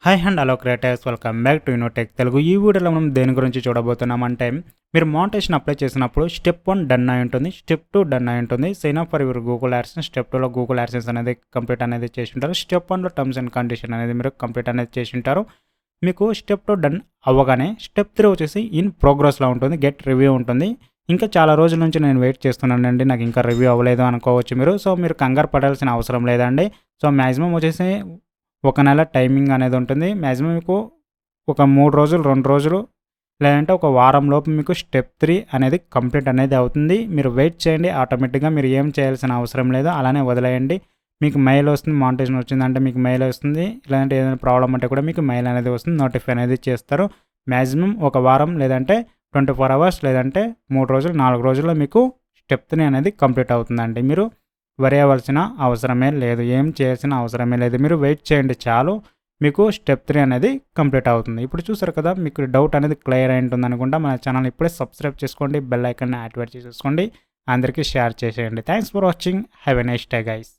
Hi and hello creators, welcome back to Unotech Telugu. ఈ వీడియోలో మనం దేని గురించి చూడబోతున్నామంటే, మీరు మోనిటైజేషన్ అప్లై చేసినప్పుడు స్టెప్ 1 డన్ అయి ఉంటుంది, స్టెప్ 2 డన్ అయి ఉంటుంది. Sign up for your Google AdSense. Step 2లో గూగుల్ యాడ్సెన్స్ అనేది కంప్లీట్ అనేది చేసి ఉంటారు. స్టెప్ 1లో టర్మ్స్ అండ్ కండిషన్ అనేది మీరు కంప్లీట్ అనేది చేసి ఉంటారు. మీకు స్టెప్ 2 డన్ అవ్వగానే స్టెప్ 3 వచ్చేసి ఇన్ ప్రోగ్రెస్లో ఉంటుంది, గెట్ రివ్యూ ఉంటుంది. ఇంకా చాలా రోజుల నుంచి నేను వెయిట్ చేస్తున్నానండి, నాకు ఇంకా రివ్యూ అవ్వలేదు అనుకోవచ్చు మీరు. సో మీరు కంగారు పడాల్సిన అవసరం లేదండి. సో మ్యాక్సిమం వచ్చేసి ఒక నెల టైమింగ్ అనేది ఉంటుంది. మ్యాక్సిమం మీకు ఒక 3 రోజులు, 2 రోజులు లేదంటే ఒక వారం లోపు మీకు స్టెప్ 3 అనేది కంప్లీట్ అనేది అవుతుంది. మీరు వెయిట్ చేయండి, ఆటోమేటిక్గా మీరు ఏం చేయాల్సిన అవసరం లేదు, అలానే వదిలేయండి. మీకు మెయిల్ వస్తుంది, మోనిటైజేషన్ వచ్చిందంటే మీకు మెయిల్ వస్తుంది. లేదంటే ఏదైనా ప్రాబ్లం అంటే కూడా మీకు మెయిల్ అనేది వస్తుంది, నోటిఫై అనేది చేస్తారు. మ్యాక్సిమం ఒక వారం లేదంటే 24 అవర్స్ లేదంటే 3 రోజులు 4 రోజుల్లో మీకు స్టెప్ 3 అనేది కంప్లీట్ అవుతుందండి. మీరు వరి అవ్వాల్సిన అవసరమే లేదు, ఏం చేయాల్సిన అవసరమే లేదు. మీరు వెయిట్ చేయండి చాలు, మీకు స్టెప్ 3 అనేది కంప్లీట్ అవుతుంది. ఇప్పుడు చూసారు కదా, మీకు డౌట్ అనేది క్లియర్ అయి ఉంటుంది అనుకుంటా. మన ఛానల్ ఇప్పుడే సబ్స్క్రైబ్ చేసుకోండి, బెల్ ఐకాన్ని యాక్టివేట్ చేసేసుకోండి, అందరికీ షేర్ చేసేయండి. Thanks for watching. Have a nice day guys.